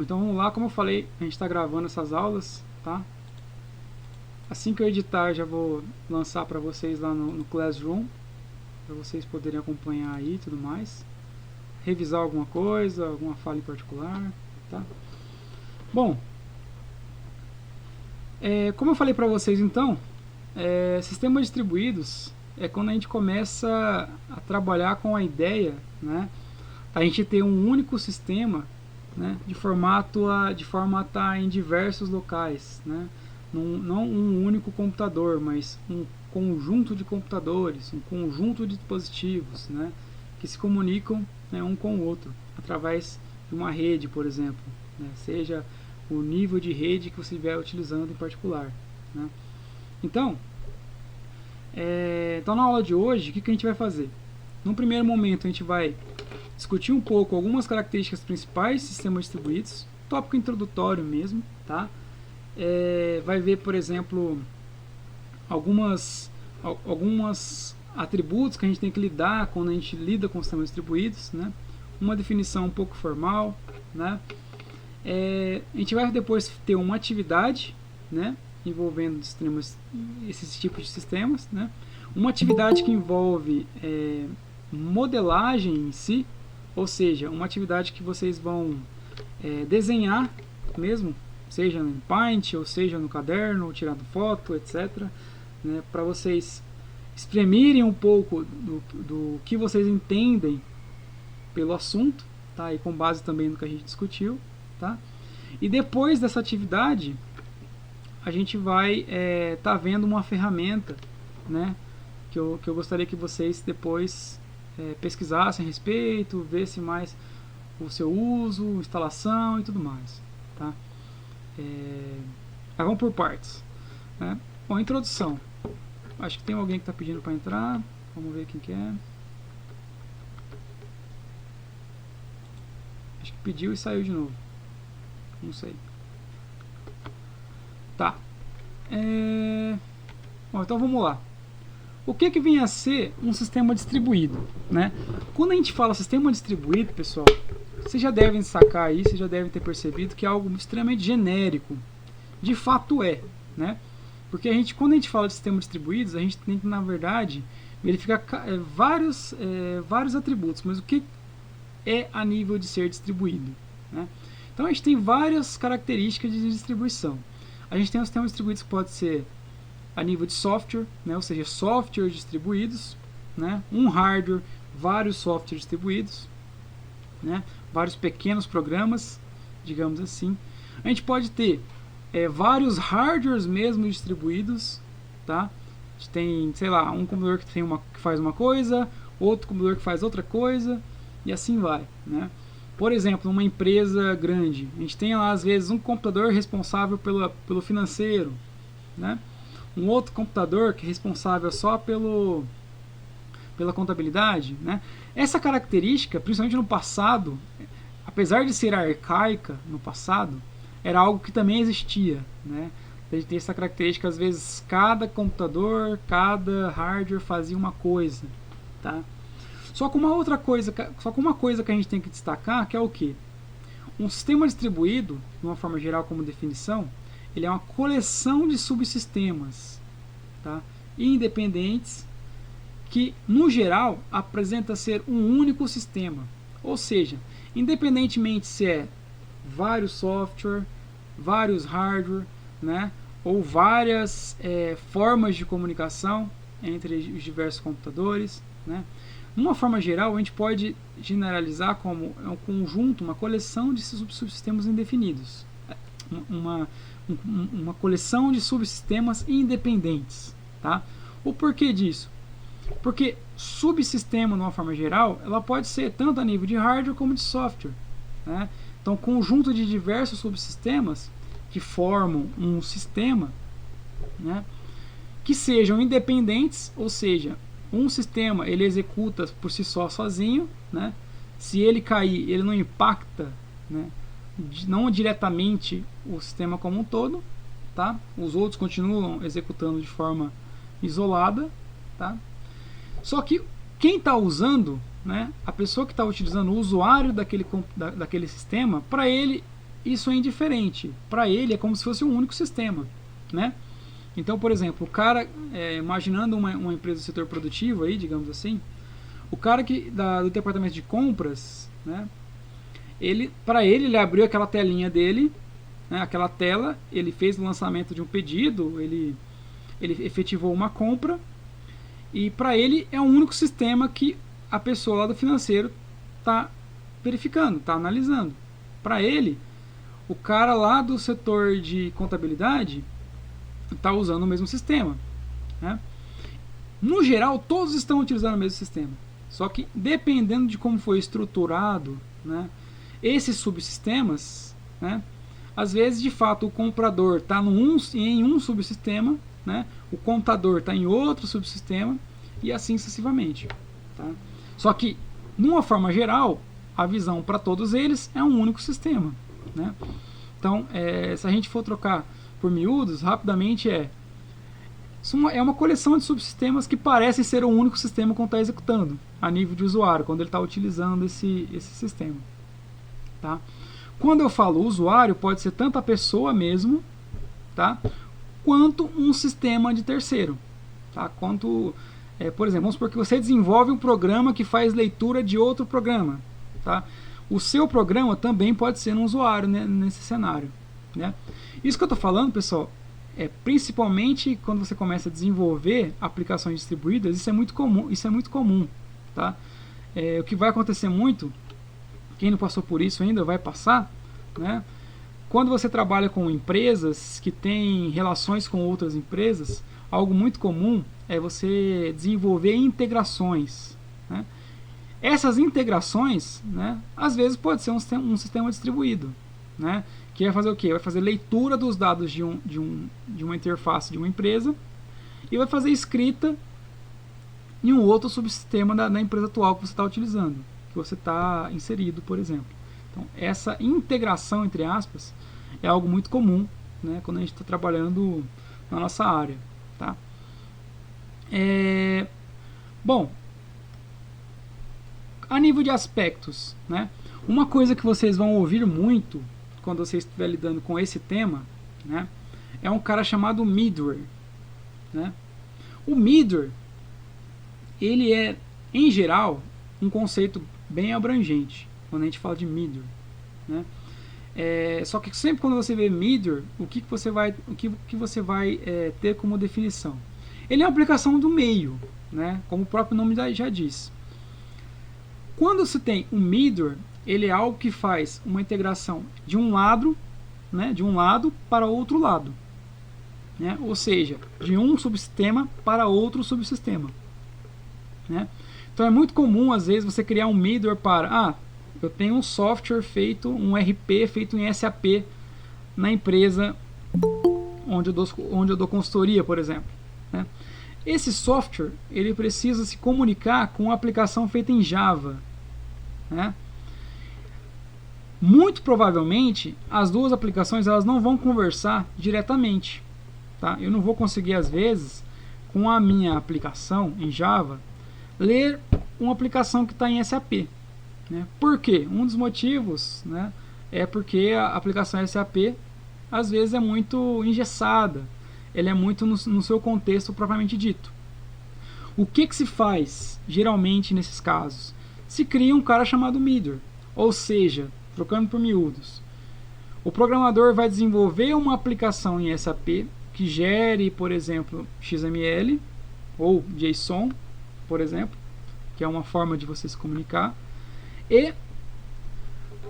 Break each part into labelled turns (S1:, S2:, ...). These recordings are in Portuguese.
S1: Então vamos lá, como eu falei, a gente está gravando essas aulas, tá? Assim que eu editar, já vou lançar para vocês lá no Classroom, para vocês poderem acompanhar aí e tudo mais. Revisar alguma coisa, alguma fala em particular, tá? Bom, como eu falei para vocês então, sistemas distribuídos é quando a gente começa a trabalhar com a ideia, né, a gente ter um único sistema, né, de forma a estar em diversos locais, né, não um único computador, mas um conjunto de computadores, um conjunto de dispositivos, né, que se comunicam, né, um com o outro através de uma rede, por exemplo, né, seja o nível de rede que você estiver utilizando em particular, né. Então, na aula de hoje, o que a gente vai fazer? Num primeiro momento, a gente vai discutir um pouco algumas características principais de sistemas distribuídos, tópico introdutório mesmo, tá? Vai ver, por exemplo, algumas atributos que a gente tem que lidar quando a gente lida com sistemas distribuídos, né? Uma definição um pouco formal, né? A gente vai depois ter uma atividade, né, envolvendo esses tipos de sistemas, né? Uma atividade que envolve modelagem em si, ou seja, uma atividade que vocês vão desenhar mesmo, seja no Paint, ou seja no caderno, ou tirando foto, etc., né, para vocês exprimirem um pouco do que vocês entendem pelo assunto, tá? E com base também no que a gente discutiu, tá? E depois dessa atividade, a gente vai tá vendo uma ferramenta, né, que eu gostaria que vocês depois pesquisassem a respeito, vissem mais o seu uso, instalação e tudo mais, tá? Vamos por partes, né? Bom, introdução. Acho que tem alguém que está pedindo para entrar. Vamos ver quem que é. Acho que pediu e saiu de novo. Não sei. Tá. Bom, então vamos lá. O que vem a ser um sistema distribuído, né? Quando a gente fala sistema distribuído, pessoal, vocês já devem sacar aí, vocês já devem ter percebido que é algo extremamente genérico. De fato né? Porque quando a gente fala de sistemas distribuídos, a gente tem que, na verdade, verificar vários atributos, mas o que é a nível de ser distribuído, né? Então a gente tem várias características de distribuição. A gente tem um sistema distribuído que pode ser a nível de software, né? Ou seja, softwares distribuídos, né? Um hardware, vários softwares distribuídos, né? Vários pequenos programas, digamos assim. A gente pode ter vários hardwares mesmo distribuídos, tá? A gente tem, sei lá, um computador que faz uma coisa, outro computador que faz outra coisa, e assim vai, né? Por exemplo, numa empresa grande, a gente tem lá às vezes um computador responsável pelo financeiro, né? Um outro computador que é responsável só pela contabilidade, né? Essa característica, principalmente no passado, apesar de ser arcaica no passado, era algo que também existia, né? A gente tem essa característica, às vezes cada computador, cada hardware fazia uma coisa, tá? Só com uma coisa que a gente tem que destacar, que é o que? Um sistema distribuído, de uma forma geral como definição, ele é uma coleção de subsistemas, tá? Independentes, que no geral apresenta ser um único sistema. Ou seja, independentemente se é vários software, vários hardware, né, ou várias formas de comunicação entre os diversos computadores, né. Numa forma geral, a gente pode generalizar como um conjunto, uma coleção de subsistemas indefinidos, uma coleção de subsistemas independentes, tá? O porquê disso? Porque subsistema, de uma forma geral, ela pode ser tanto a nível de hardware como de software, né? Então, conjunto de diversos subsistemas que formam um sistema, né, que sejam independentes, ou seja, um sistema ele executa por si só sozinho, né? Se ele cair, ele não impacta, né, não diretamente o sistema como um todo, tá? Os outros continuam executando de forma isolada, tá? Só que quem está usando, né, a pessoa que está utilizando, o usuário daquele sistema, para ele isso é indiferente. Para ele é como se fosse um único sistema, né? Então, por exemplo, o cara, imaginando uma empresa do setor produtivo aí, digamos assim, o cara do departamento de compras, né? Para ele abriu aquela telinha dele, né, aquela tela, ele fez o lançamento de um pedido, ele efetivou uma compra, e para ele é um único sistema que a pessoa lá do financeiro está verificando, está analisando. Para ele, o cara lá do setor de contabilidade está usando o mesmo sistema, né? No geral, todos estão utilizando o mesmo sistema, só que dependendo de como foi estruturado, né, esses subsistemas, né, às vezes de fato o comprador está em um subsistema, né, o contador está em outro subsistema e assim sucessivamente, tá? Só que, numa forma geral, a visão para todos eles é um único sistema, né? Então, se a gente for trocar por miúdos, rapidamente é uma coleção de subsistemas que parecem ser o único sistema que está executando a nível de usuário, quando ele está utilizando esse sistema, tá? Quando eu falo usuário, pode ser tanto a pessoa mesmo, tá, quanto um sistema de terceiro, tá? Por exemplo, vamos supor que você desenvolve um programa que faz leitura de outro programa, tá? O seu programa também pode ser um usuário, né, nesse cenário, né? Isso que eu estou falando, pessoal, principalmente quando você começa a desenvolver aplicações distribuídas, isso é muito comum, tá? O que vai acontecer muito, quem não passou por isso ainda vai passar, né? Quando você trabalha com empresas que têm relações com outras empresas, algo muito comum é você desenvolver integrações, né? Essas integrações, né, às vezes pode ser um sistema distribuído, né, que vai fazer o quê? Vai fazer leitura dos dados de uma interface de uma empresa e vai fazer escrita em um outro subsistema da empresa atual que você está utilizando, que você está inserido, por exemplo. Então, essa integração, entre aspas, é algo muito comum, né, quando a gente está trabalhando na nossa área, tá? Bom, a nível de aspectos, né, uma coisa que vocês vão ouvir muito quando você estiver lidando com esse tema, né, é um cara chamado middleware, né? O middleware, ele é, em geral, um conceito bem abrangente quando a gente fala de middleware, né? Só que sempre quando você vê middleware, o que você vai ter como definição? Ele é uma aplicação do meio, né? Como o próprio nome já diz. Quando você tem um middleware, ele é algo que faz uma integração de um lado, né, de um lado para outro lado, né? Ou seja, de um subsistema para outro subsistema, né? Então é muito comum às vezes você criar um middleware para eu tenho um software feito, um RP feito em SAP na empresa onde eu dou consultoria, por exemplo, né? Esse software ele precisa se comunicar com uma aplicação feita em Java, né? Muito provavelmente as duas aplicações elas não vão conversar diretamente, tá? Eu não vou conseguir às vezes com a minha aplicação em Java ler uma aplicação que está em SAP, né? Por quê? Um dos motivos, né, é porque a aplicação SAP às vezes é muito engessada, ela é muito no seu contexto propriamente dito. O que se faz geralmente nesses casos? Se cria um cara chamado middleware, ou seja, trocando por miúdos, o programador vai desenvolver uma aplicação em SAP que gere, por exemplo, XML ou JSON, por exemplo, que é uma forma de você se comunicar, e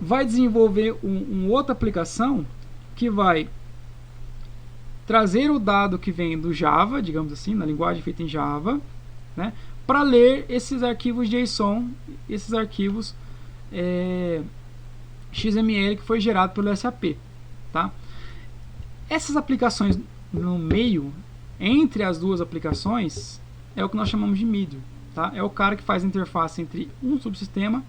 S1: vai desenvolver uma outra aplicação que vai trazer o dado que vem do Java, digamos assim, na linguagem feita em Java, né, para ler esses arquivos JSON, esses arquivos XML que foi gerado pelo SAP, tá? Essas aplicações no meio, entre as duas aplicações, é o que nós chamamos de middleware, tá? É o cara que faz a interface entre um subsistema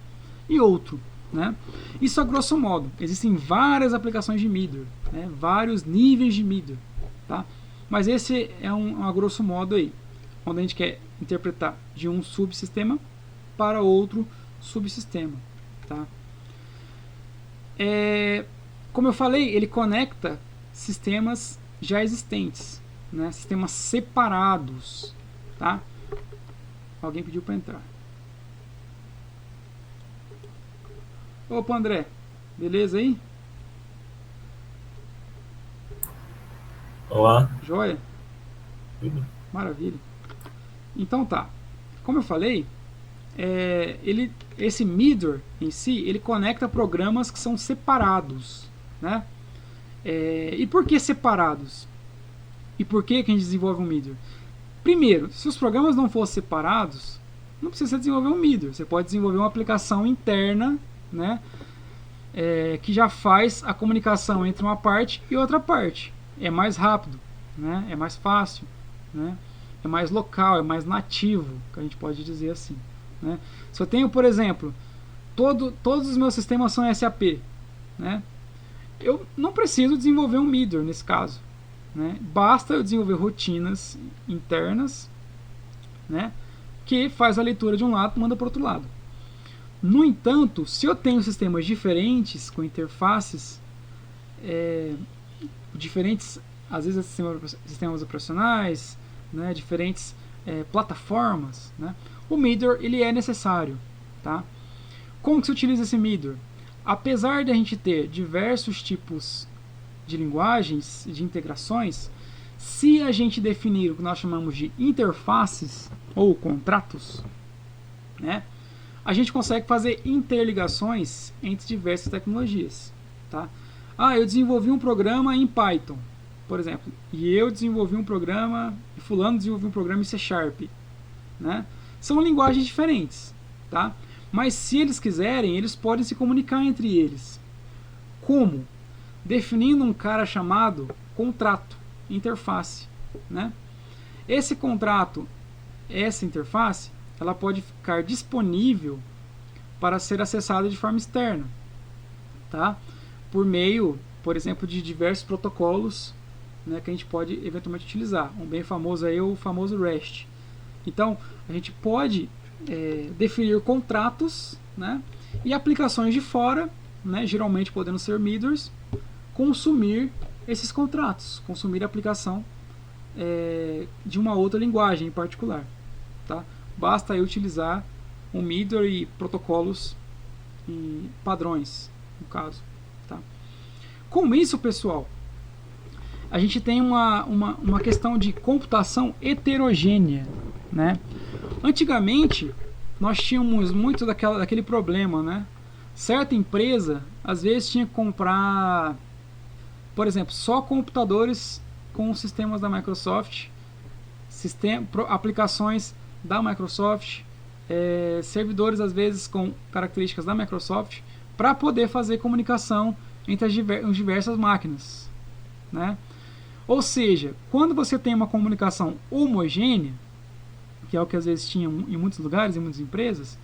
S1: e outro, né? Isso a grosso modo. Existem várias aplicações de middleware, né? Vários níveis de middleware, tá? Mas esse é a grosso modo aí, onde a gente quer interpretar de um subsistema para outro subsistema, tá? Como eu falei, ele conecta sistemas já existentes, né? Sistemas separados, tá? Alguém pediu para entrar. Opa, André, beleza aí?
S2: Olá,
S1: Joia?
S2: tudo?
S1: Maravilha. Então tá. Como eu falei, esse middleware em si, ele conecta programas que são separados, né? E por que separados? E por que a gente desenvolve um middleware? Primeiro, se os programas não fossem separados, não precisa desenvolver um middleware. Você pode desenvolver uma aplicação interna, né? Que já faz a comunicação entre uma parte e outra parte. É mais rápido, né? É mais fácil, né? É mais local, é mais nativo, que a gente pode dizer assim, né? Se eu tenho, por exemplo, todos os meus sistemas são SAP, né? Eu não preciso desenvolver um middleware nesse caso, né? Basta eu desenvolver rotinas internas, né? Que faz a leitura de um lado e manda para o outro lado. No entanto, se eu tenho sistemas diferentes com interfaces diferentes, às vezes sistemas operacionais, né, diferentes plataformas, né, o middleware ele é necessário, tá? Como que se utiliza esse middleware? Apesar de a gente ter diversos tipos de linguagens, de integrações, se a gente definir o que nós chamamos de interfaces ou contratos, né, a gente consegue fazer interligações entre diversas tecnologias, tá? Eu desenvolvi um programa em Python, por exemplo, e eu desenvolvi um programa, e fulano desenvolveu um programa em C Sharp, né? São linguagens diferentes, tá? Mas se eles quiserem, eles podem se comunicar entre eles. Como? Definindo um cara chamado contrato, interface, né? Esse contrato, essa interface, ela pode ficar disponível para ser acessada de forma externa, tá? Por meio, por exemplo, de diversos protocolos, né, que a gente pode eventualmente utilizar. Um bem famoso é o famoso REST. Então, a gente pode definir contratos, né, e aplicações de fora, né, geralmente podendo ser middlers, consumir esses contratos, consumir a aplicação de uma outra linguagem em particular, tá? Basta aí utilizar um middleware e protocolos e padrões, no caso, tá? Com isso, pessoal, a gente tem uma questão de computação heterogênea, né? Antigamente, nós tínhamos muito daquele problema, né? Certa empresa, às vezes, tinha que comprar, por exemplo, só computadores com sistemas da Microsoft, aplicações da Microsoft, servidores, às vezes, com características da Microsoft, para poder fazer comunicação entre as diversas máquinas, né? Ou seja, quando você tem uma comunicação homogênea, que é o que às vezes tinha em muitos lugares, em muitas empresas,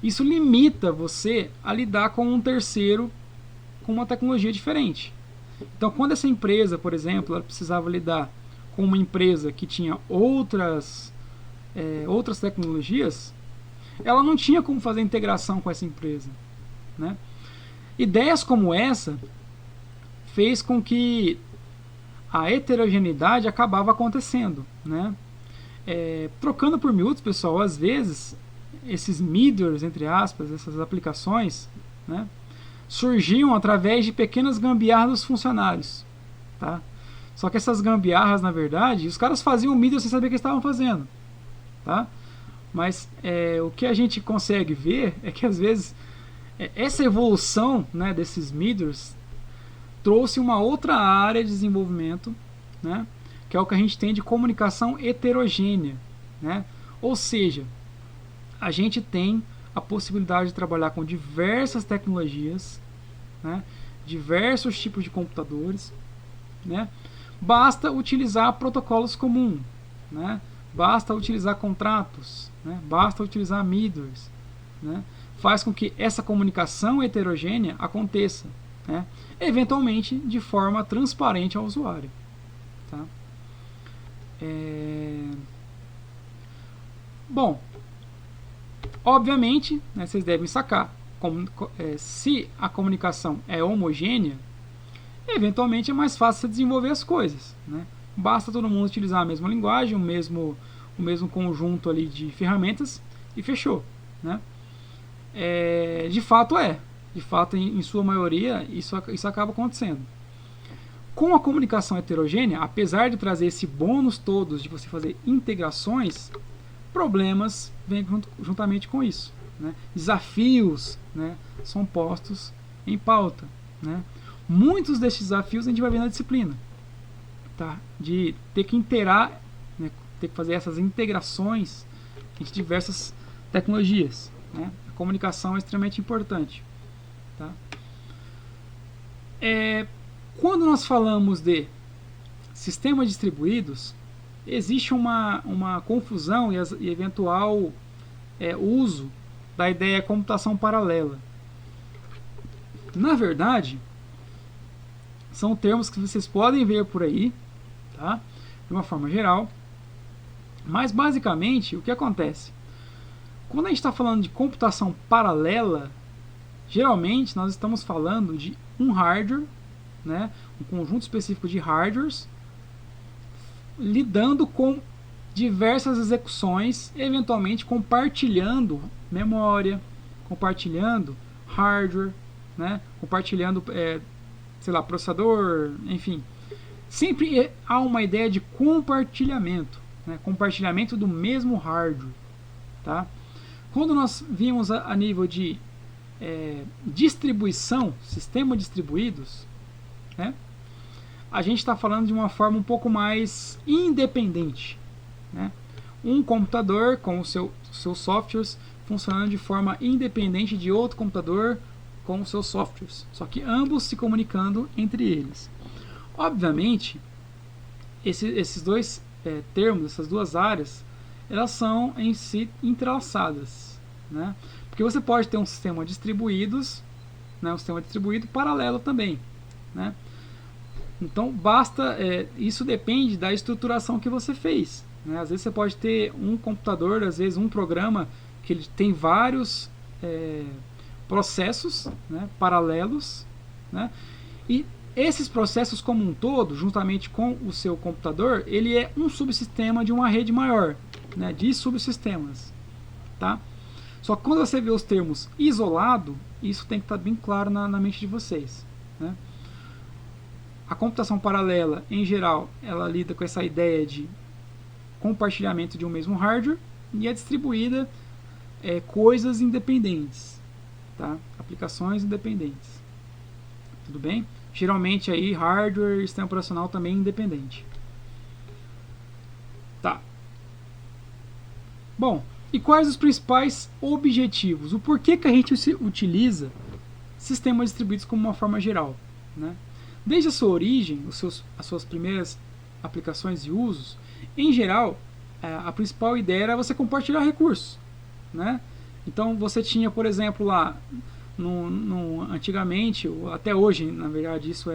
S1: isso limita você a lidar com um terceiro com uma tecnologia diferente. Então, quando essa empresa, por exemplo, ela precisava lidar com uma empresa que tinha outras tecnologias, ela não tinha como fazer integração com essa empresa, né? Ideias como essa fez com que a heterogeneidade acabava acontecendo, né? Trocando por miúdos, pessoal, às vezes esses middlers, entre aspas, essas aplicações, né, surgiam através de pequenas gambiarras dos funcionários, tá? Só que essas gambiarras, na verdade, os caras faziam o middle sem saber o que estavam fazendo, tá? Mas o que a gente consegue ver é que às vezes essa evolução, né, desses middlers trouxe uma outra área de desenvolvimento, né, que é o que a gente tem de comunicação heterogênea, né? Ou seja, a gente tem a possibilidade de trabalhar com diversas tecnologias, né, diversos tipos de computadores, né? Basta utilizar protocolos comuns, né? Basta utilizar contratos, né? Basta utilizar middlers, né? Faz com que essa comunicação heterogênea aconteça, né? Eventualmente de forma transparente ao usuário, tá? Bom, obviamente, né, vocês devem sacar, se a comunicação é homogênea, eventualmente é mais fácil você desenvolver as coisas, né? Basta todo mundo utilizar a mesma linguagem, o mesmo conjunto ali de ferramentas e fechou, né? De fato, em sua maioria, isso acaba acontecendo. Com a comunicação heterogênea, apesar de trazer esse bônus todos de você fazer integrações, problemas vêm juntamente com isso, né? Desafios, né, são postos em pauta, né? Muitos desses desafios a gente vai ver na disciplina, tá? De ter que interar, né, ter que fazer essas integrações entre diversas tecnologias, né? A comunicação é extremamente importante, tá? Quando nós falamos de sistemas distribuídos, existe uma confusão e eventual uso da ideia computação paralela. Na verdade, são termos que vocês podem ver por aí, tá? De uma forma geral, mas basicamente o que acontece? Quando a gente está falando de computação paralela, geralmente nós estamos falando de um hardware, né? Um conjunto específico de hardwares lidando com diversas execuções, eventualmente compartilhando memória, compartilhando hardware, né? Compartilhando, sei lá, processador, enfim. Sempre há uma ideia de compartilhamento, né? Compartilhamento do mesmo hardware, tá? Quando nós vimos a nível de distribuição, sistema distribuídos, né? A gente está falando de uma forma um pouco mais independente, né? Um computador com os seus softwares funcionando de forma independente de outro computador com os seus softwares, só que ambos se comunicando entre eles. Obviamente, esses dois termos, essas duas áreas, elas são em si entrelaçadas, né? Porque você pode ter um sistema distribuídos, né? Um sistema distribuído paralelo também, né? Então basta, isso depende da estruturação que você fez, né? Às vezes você pode ter um computador, às vezes um programa que ele tem vários processos, né, paralelos, né? E esses processos como um todo, juntamente com o seu computador, ele é um subsistema de uma rede maior, né, de subsistemas, tá? Só que quando você vê os termos isolado, isso tem que estar bem claro na mente de vocês, né? A computação paralela, em geral, ela lida com essa ideia de compartilhamento de um mesmo hardware e é distribuída coisas independentes, tá? Aplicações independentes. Tudo bem? Geralmente aí hardware e sistema operacional também independente. Tá. Bom, e quais os principais objetivos? O porquê que a gente utiliza sistemas distribuídos como uma forma geral, né? Desde a sua origem, as suas primeiras aplicações e usos, em geral, a principal ideia era você compartilhar recursos, né? Então você tinha, por exemplo, lá antigamente, até hoje, na verdade, isso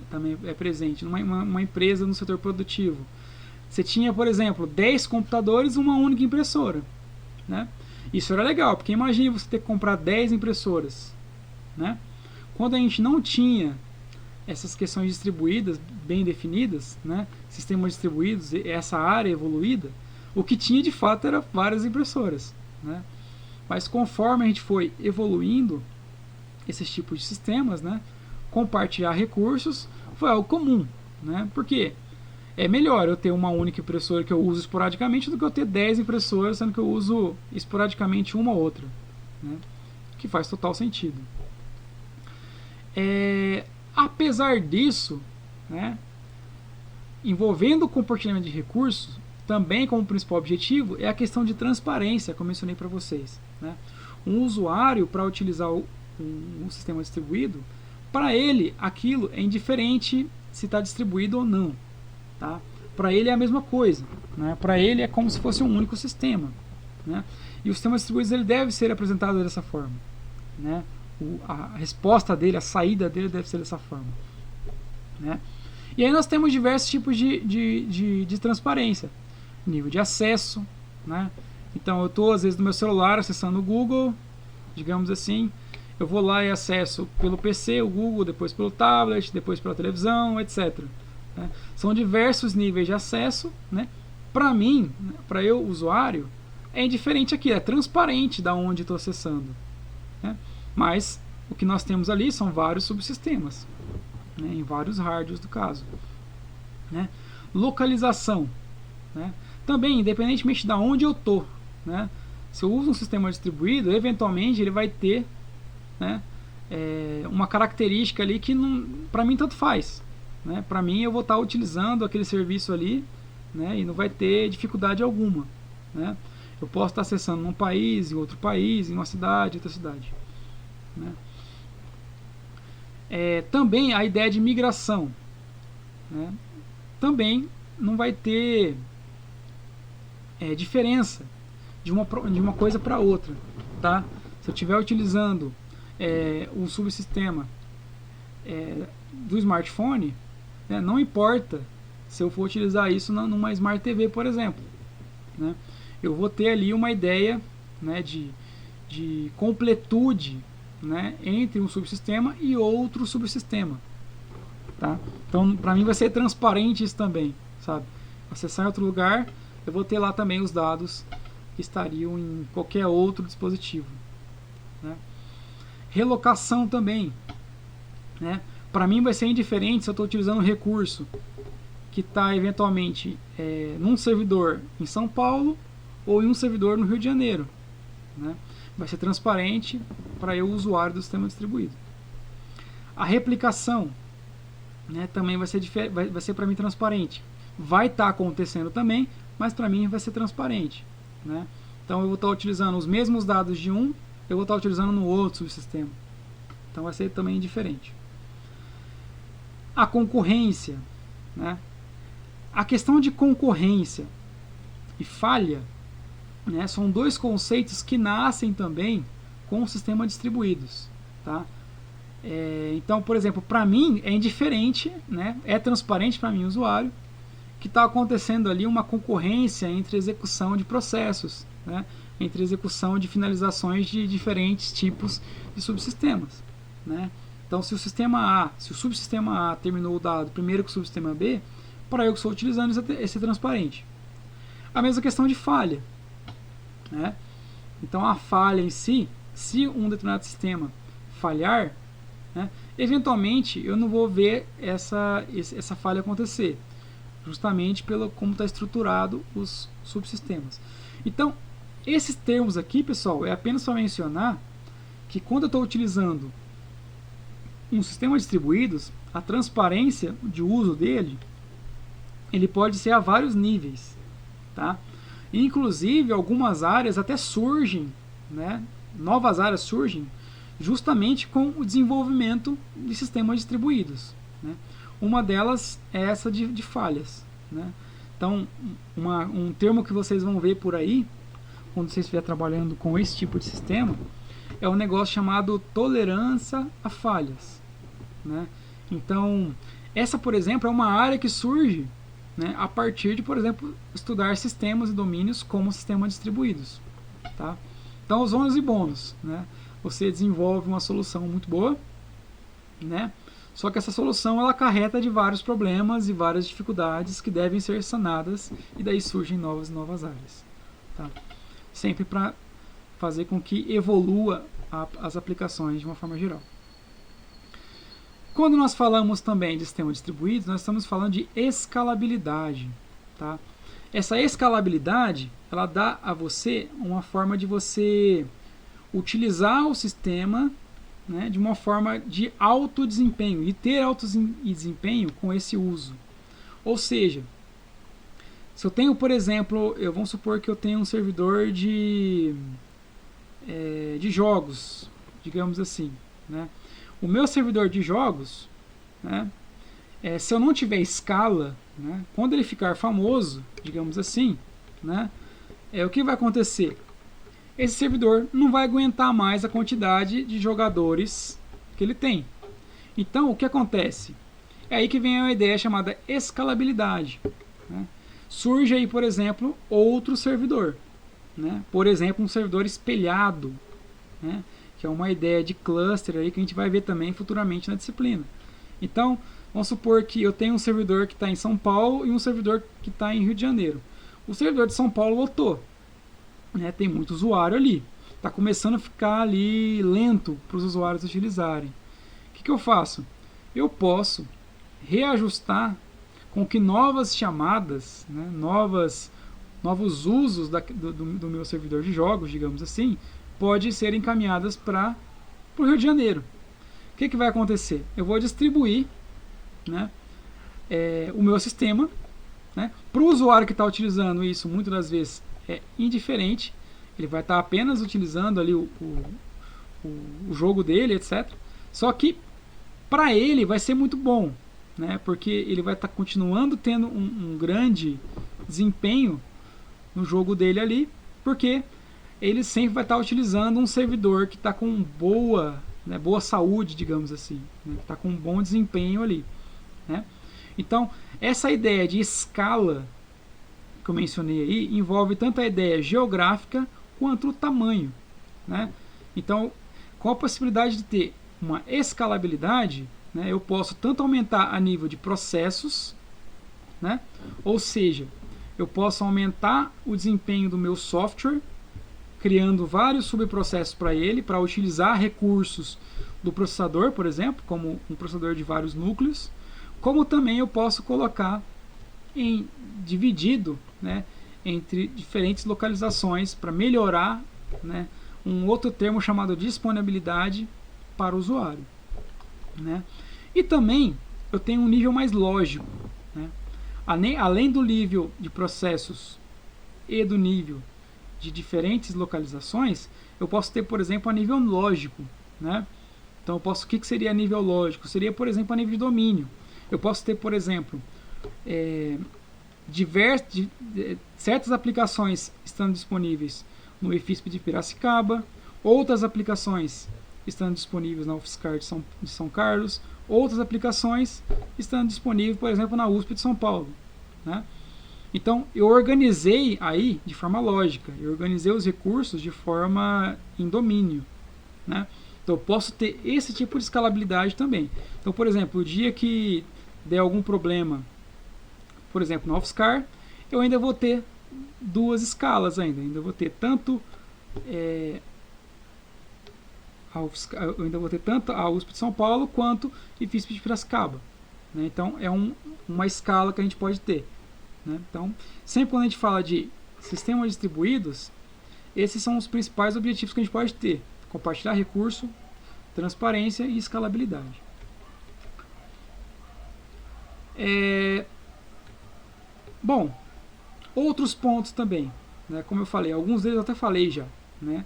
S1: também é presente, numa empresa no setor produtivo. Você tinha, por exemplo, 10 computadores e uma única impressora, né? Isso era legal, porque imagine você ter que comprar 10 impressoras, né? Quando a gente não tinha essas questões distribuídas, bem definidas, né? Sistemas distribuídos, essa área evoluída, o que tinha de fato era várias impressoras, né? Mas conforme a gente foi evoluindo esses tipos de sistemas, né, compartilhar recursos foi algo comum, né? Porque é melhor eu ter uma única impressora que eu uso esporadicamente do que eu ter 10 impressoras, sendo que eu uso esporadicamente uma ou outra, né? Que faz total sentido. Apesar disso, né, envolvendo o compartilhamento de recursos, também como principal objetivo é a questão de transparência, como eu mencionei para vocês, né? Um usuário, para utilizar um sistema distribuído, para ele aquilo é indiferente se está distribuído ou não, tá? Para ele é a mesma coisa, né? Para ele é como se fosse um único sistema, né? E o sistema distribuído ele deve ser apresentado dessa forma, né? A resposta dele, a saída dele deve ser dessa forma, né? E aí nós temos diversos tipos de transparência, nível de acesso, né? Então eu estou às vezes no meu celular acessando o Google, digamos assim, eu vou lá e acesso pelo PC, o Google, depois pelo tablet, depois pela televisão, etc. Né? São diversos níveis de acesso, né? Para mim, para eu, usuário, é indiferente aqui, é transparente da onde estou acessando. Né? Mas o que nós temos ali são vários subsistemas, né? Em vários hardwares do caso. Né? Localização. Né? Também, independentemente de onde eu estou, né? Se eu uso um sistema distribuído, eventualmente ele vai ter, né, uma característica ali que para mim tanto faz. Né? Para mim eu vou estar utilizando aquele serviço ali, né, e não vai ter dificuldade alguma. Né? Eu posso estar acessando num país, em outro país, em uma cidade, outra cidade. Né? Também a ideia de migração. Né? Também não vai ter diferença de uma coisa para outra. Tá? Se eu estiver utilizando um subsistema do smartphone, né, não importa se eu for utilizar isso numa Smart TV, por exemplo. Né? Eu vou ter ali uma ideia, né, de completude, né, entre um subsistema e outro subsistema. Tá? Então, para mim vai ser transparente isso também. Sabe? Acessar em outro lugar, eu vou ter lá também os dados que estariam em qualquer outro dispositivo. Né? Relocação também. Né? Para mim vai ser indiferente se eu estou utilizando um recurso que está eventualmente num servidor em São Paulo ou em um servidor no Rio de Janeiro. Né? Vai ser transparente para eu, usuário do sistema distribuído. A replicação, né, também vai ser para mim transparente. Vai estar acontecendo também, mas para mim vai ser transparente. Né? Então eu vou estar utilizando os mesmos dados de um, eu vou estar utilizando no outro subsistema. Então vai ser também diferente. A concorrência. Né? A questão de concorrência e falha, né, são dois conceitos que nascem também com o sistema distribuídos. Tá? Então, por exemplo, para mim é indiferente, né, é transparente para mim, usuário, que está acontecendo ali uma concorrência entre execução de processos, né, entre execução de finalizações de diferentes tipos de subsistemas. Né? Então, se o subsistema A terminou o dado primeiro que o subsistema B, para eu que estou utilizando, esse é transparente. A mesma questão de falha. Né? Então, a falha em si, se um determinado sistema falhar, né, eventualmente eu não vou ver essa falha acontecer, justamente pelo como está estruturado os subsistemas. Então, esses termos aqui, pessoal, é apenas para mencionar que quando eu estou utilizando um sistema distribuído, a transparência de uso dele, ele pode ser a vários níveis. Tá? Inclusive, algumas áreas até surgem, né? Novas áreas surgem justamente com o desenvolvimento de sistemas distribuídos. Né? Uma delas é essa de falhas. Né? Então, um termo que vocês vão ver por aí, quando você estiver trabalhando com esse tipo de sistema, é um negócio chamado tolerância a falhas. Né? Então, essa, por exemplo, é uma área que surge, né, a partir de, por exemplo, estudar sistemas e domínios como sistemas distribuídos. Tá? Então, os ônus e bônus. Né? Você desenvolve uma solução muito boa, né? Só que essa solução ela acarreta de vários problemas e várias dificuldades que devem ser sanadas, e daí surgem novas áreas. Tá? Sempre para fazer com que evolua as aplicações de uma forma geral. Quando nós falamos também de sistema distribuído, nós estamos falando de escalabilidade. Tá? Essa escalabilidade ela dá a você uma forma de você utilizar o sistema, né, de uma forma de alto desempenho, e ter alto desempenho com esse uso. Ou seja, se eu tenho, por exemplo, vamos supor que eu tenho um servidor de jogos, digamos assim. Né? O meu servidor de jogos, né, se eu não tiver escala, né, quando ele ficar famoso, digamos assim, né, o que vai acontecer? Esse servidor não vai aguentar mais a quantidade de jogadores que ele tem. Então, o que acontece? É aí que vem a ideia chamada escalabilidade. Né? Surge aí, por exemplo, outro servidor. Né? Por exemplo, um servidor espelhado, né? que é uma ideia de cluster aí que a gente vai ver também futuramente na disciplina. Então, vamos supor que eu tenho um servidor que está em São Paulo e um servidor que está em Rio de Janeiro. O servidor de São Paulo lotou, né? Tem muito usuário ali. Está começando a ficar ali lento para os usuários utilizarem. O que eu faço? Eu posso reajustar com que novas chamadas, né, novos usos do meu servidor de jogos, digamos assim, pode ser encaminhadas para o Rio de Janeiro. O que vai acontecer? Eu vou distribuir, né, o meu sistema, né, para o usuário que está utilizando isso, muitas das vezes é indiferente, ele vai estar apenas utilizando ali o jogo dele, etc. Só que para ele vai ser muito bom, né, porque ele vai estar continuando tendo um grande desempenho no jogo dele ali, porque ele sempre vai estar utilizando um servidor que está com boa saúde, digamos assim, né, que está com um bom desempenho ali, né? Então, essa ideia de escala que eu mencionei aí envolve tanto a ideia geográfica quanto o tamanho, né? Então, com a possibilidade de ter uma escalabilidade, né, eu posso tanto aumentar a nível de processos, né, ou seja, eu posso aumentar o desempenho do meu software, criando vários subprocessos para ele, para utilizar recursos do processador, por exemplo, como um processador de vários núcleos, como também eu posso colocar dividido, né, entre diferentes localizações para melhorar, né, um outro termo chamado disponibilidade para o usuário, né? E também eu tenho um nível mais lógico, né? Além do nível de processos e do nível de diferentes localizações, eu posso ter, por exemplo, a nível lógico, né? Então, o que seria a nível lógico? Seria, por exemplo, a nível de domínio. Eu posso ter, por exemplo, certas aplicações estando disponíveis no IFISP de Piracicaba, outras aplicações estando disponíveis na UFSCar de São Carlos, outras aplicações estando disponíveis, por exemplo, na USP de São Paulo, né? Então, eu organizei aí de forma lógica, eu organizei os recursos de forma em domínio, né? Então, eu posso ter esse tipo de escalabilidade também. Então, por exemplo, o dia que der algum problema, por exemplo, no UFSCar, eu ainda vou ter duas escalas ainda vou ter tanto eu ainda vou ter tanto a USP de São Paulo quanto a IFISP de Piracicaba, né? Então, é uma escala que a gente pode ter, né? Então, sempre quando a gente fala de sistemas distribuídos, esses são os principais objetivos que a gente pode ter: compartilhar recurso, transparência e escalabilidade. Bom, outros pontos também, né? Como eu falei, alguns deles eu até falei já, né?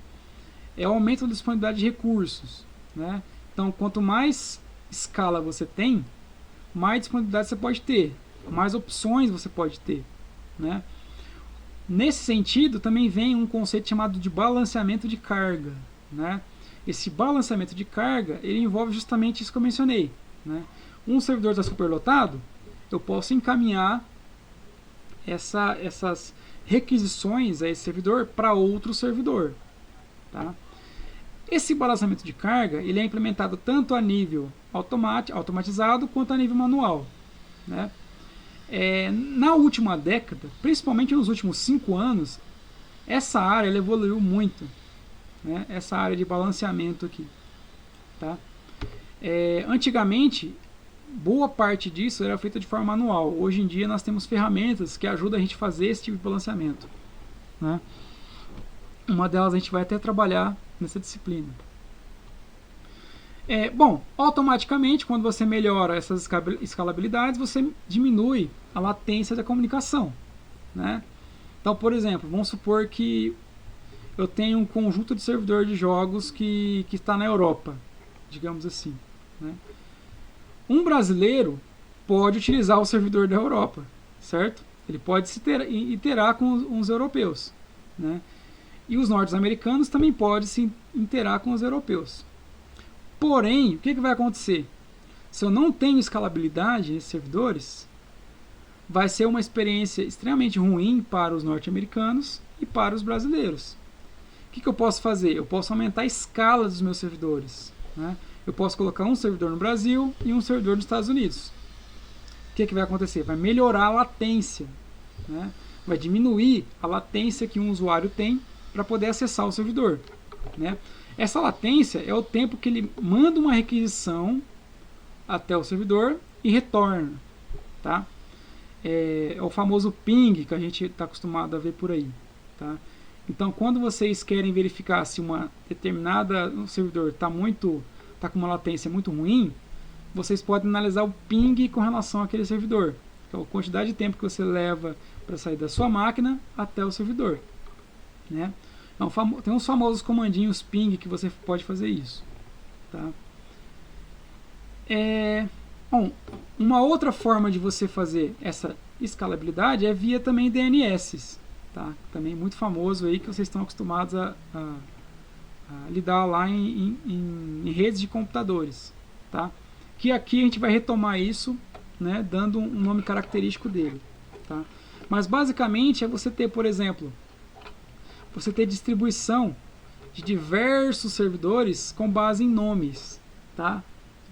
S1: É o aumento da disponibilidade de recursos, né? Então, quanto mais escala você tem, mais disponibilidade você pode ter, mais opções você pode ter, né? Nesse sentido, também vem um conceito chamado de balanceamento de carga, né? Esse balanceamento de carga, ele envolve justamente isso que eu mencionei, né? Um servidor está superlotado, eu posso encaminhar essas requisições a esse servidor para outro servidor, tá? Esse balanceamento de carga, ele é implementado tanto a nível automatizado quanto a nível manual, né? Na última década, principalmente nos últimos 5 anos, essa área ela evoluiu muito, né? Essa área de balanceamento aqui, tá? Antigamente, boa parte disso era feita de forma manual. Hoje em dia nós temos ferramentas que ajudam a gente a fazer esse tipo de balanceamento, né? Uma delas a gente vai até trabalhar nessa disciplina. Bom, automaticamente, quando você melhora essas escalabilidades, você diminui a latência da comunicação, né? Então, por exemplo, vamos supor que eu tenho um conjunto de servidor de jogos que está na Europa, digamos assim, né? Um brasileiro pode utilizar o servidor da Europa, certo? Ele pode se interar com os europeus, né? E os norte-americanos também podem se interar com os europeus. Porém, o que vai acontecer? Se eu não tenho escalabilidade nesses servidores, vai ser uma experiência extremamente ruim para os norte-americanos e para os brasileiros. O que eu posso fazer? Eu posso aumentar a escala dos meus servidores, né? Eu posso colocar um servidor no Brasil e um servidor nos Estados Unidos. O que vai acontecer? Vai melhorar a latência, né? Vai diminuir a latência que um usuário tem para poder acessar o servidor, né? Essa latência é o tempo que ele manda uma requisição até o servidor e retorna, tá? É o famoso ping que a gente está acostumado a ver por aí, tá? Então, quando vocês querem verificar se uma determinada servidor está com uma latência muito ruim, vocês podem analisar o ping com relação àquele servidor, que é a quantidade de tempo que você leva para sair da sua máquina até o servidor, né? Então, tem uns famosos comandinhos ping que você pode fazer isso, tá? Bom, uma outra forma de você fazer essa escalabilidade é via também DNS, tá? Também muito famoso aí, que vocês estão acostumados a lidar lá em redes de computadores, tá? Que aqui a gente vai retomar isso, né, dando um nome característico dele, tá? Mas basicamente é você ter, por exemplo, você ter distribuição de diversos servidores com base em nomes, tá?